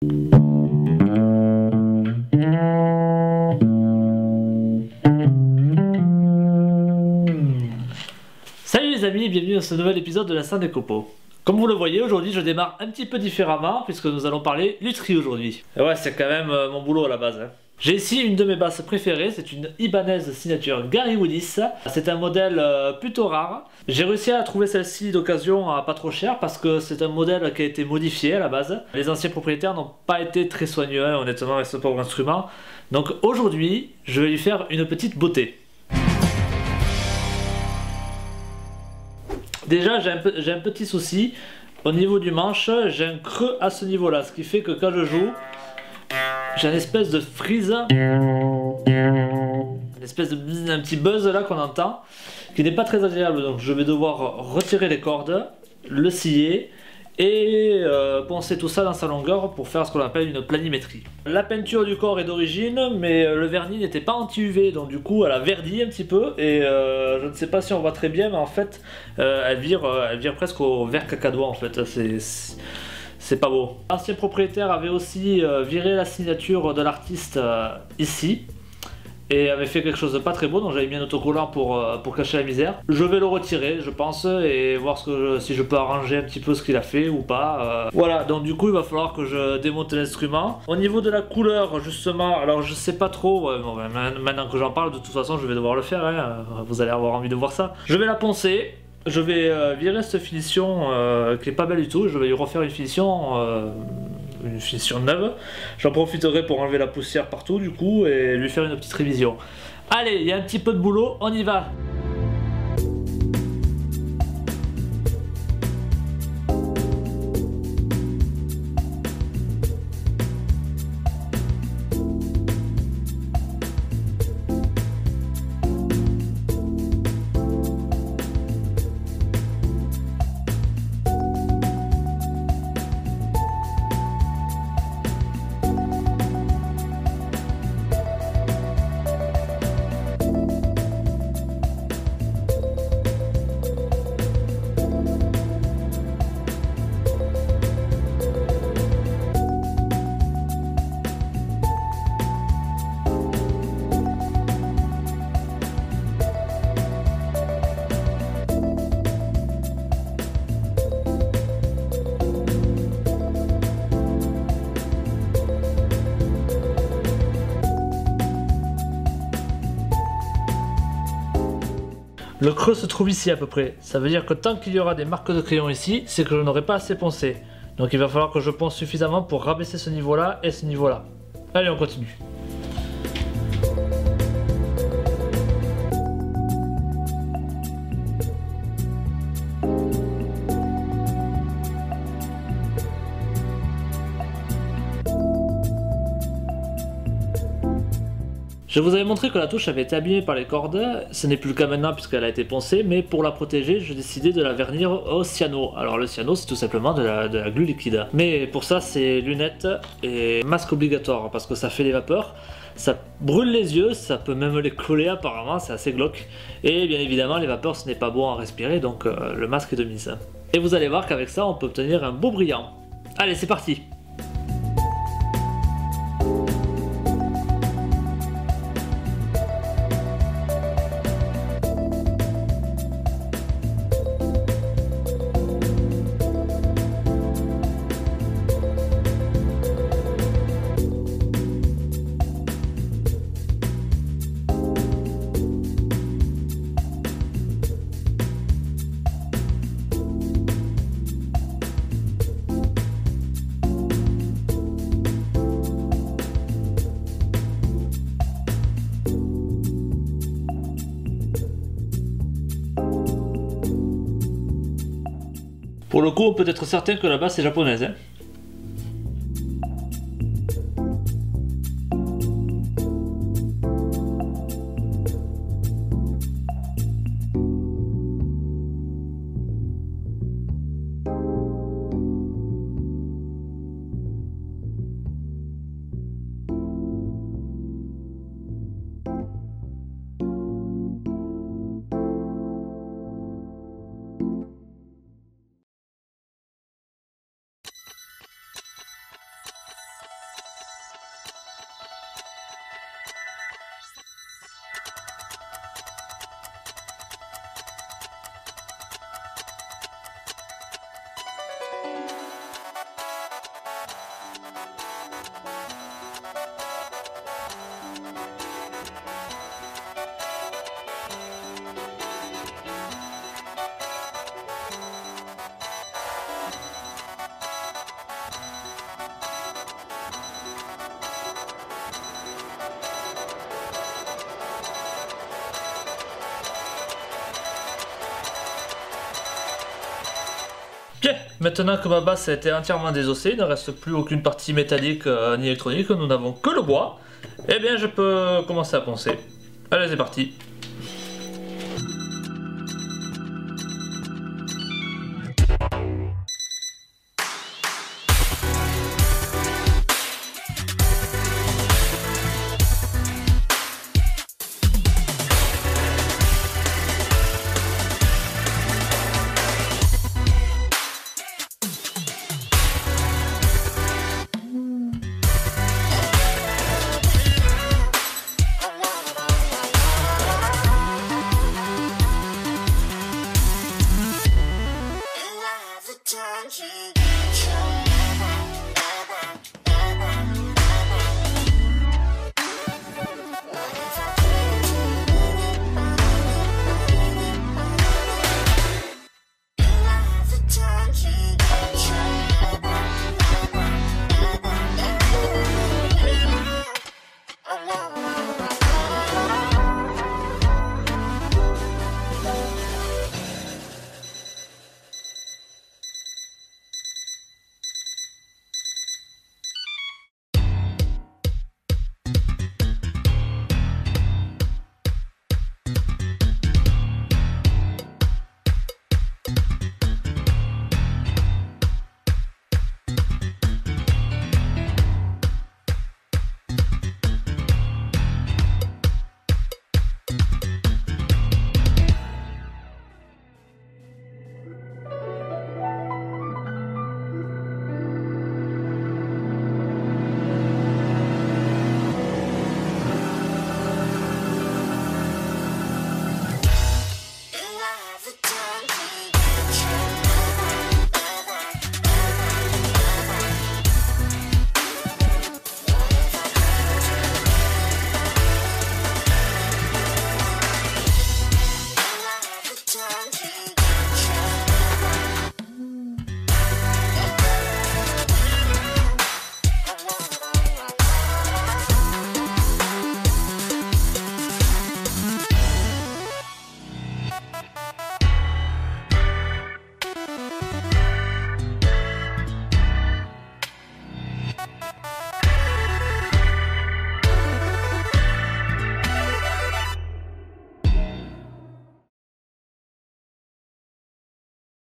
Salut les amis, bienvenue dans ce nouvel épisode de la scène des copeaux. Comme vous le voyez, aujourd'hui je démarre un petit peu différemment puisque nous allons parler lutherie aujourd'hui. Et ouais, c'est quand même mon boulot à la base. J'ai ici une de mes basses préférées, c'est une Ibanez signature Gary Willis. C'est un modèle plutôt rare. J'ai réussi à trouver celle-ci d'occasion à pas trop cher parce que c'est un modèle qui a été modifié à la base. Les anciens propriétaires n'ont pas été très soigneux, honnêtement, avec ce pauvre instrument. Donc aujourd'hui, je vais lui faire une petite beauté. Déjà, j'ai un petit souci. Au niveau du manche, j'ai un creux à ce niveau-là. Ce qui fait que quand je joue, j'ai une espèce de freeze. Une espèce de un petit buzz là qu'on entend. Qui n'est pas très agréable. Donc je vais devoir retirer les cordes, le scier et poncer tout ça dans sa longueur pour faire ce qu'on appelle une planimétrie. La peinture du corps est d'origine, mais le vernis n'était pas anti-UV, donc du coup elle a verdi un petit peu et je ne sais pas si on voit très bien, mais en fait elle vire presque au vert cacadois en fait. C'est pas beau. L'ancien propriétaire avait aussi viré la signature de l'artiste ici. Et avait fait quelque chose de pas très beau, donc j'avais mis un autocollant pour cacher la misère. Je vais le retirer, je pense, et voir si je peux arranger un petit peu ce qu'il a fait ou pas. Voilà, donc du coup il va falloir que je démonte l'instrument. Au niveau de la couleur, justement, alors je sais pas trop, maintenant que j'en parle, de toute façon je vais devoir le faire, vous allez avoir envie de voir ça. Je vais la poncer. Je vais virer cette finition qui est pas belle du tout, je vais lui refaire une finition neuve. J'en profiterai pour enlever la poussière partout du coup et lui faire une petite révision. Allez, il y a un petit peu de boulot, on y va. Le creux se trouve ici à peu près. Ça veut dire que tant qu'il y aura des marques de crayon ici, c'est que je n'aurai pas assez poncé. Donc il va falloir que je ponce suffisamment pour rabaisser ce niveau-là et ce niveau-là. Allez, on continue. Je vous avais montré que la touche avait été abîmée par les cordes, ce n'est plus le cas maintenant puisqu'elle a été poncée, mais pour la protéger, j'ai décidé de la vernir au cyano. Alors le cyano, c'est tout simplement de la glu liquide. Mais pour ça, c'est lunettes et masque obligatoire parce que ça fait des vapeurs, ça brûle les yeux, ça peut même les coller apparemment, c'est assez glauque. Et bien évidemment, les vapeurs, ce n'est pas bon à respirer, donc le masque est de mise. Et vous allez voir qu'avec ça, on peut obtenir un beau brillant. Allez, c'est parti! Pour le coup, on peut être certain que la basse est japonaise. Maintenant que ma base a été entièrement désossée, il ne reste plus aucune partie métallique ni électronique, nous n'avons que le bois, eh bien je peux commencer à poncer. Allez, c'est parti.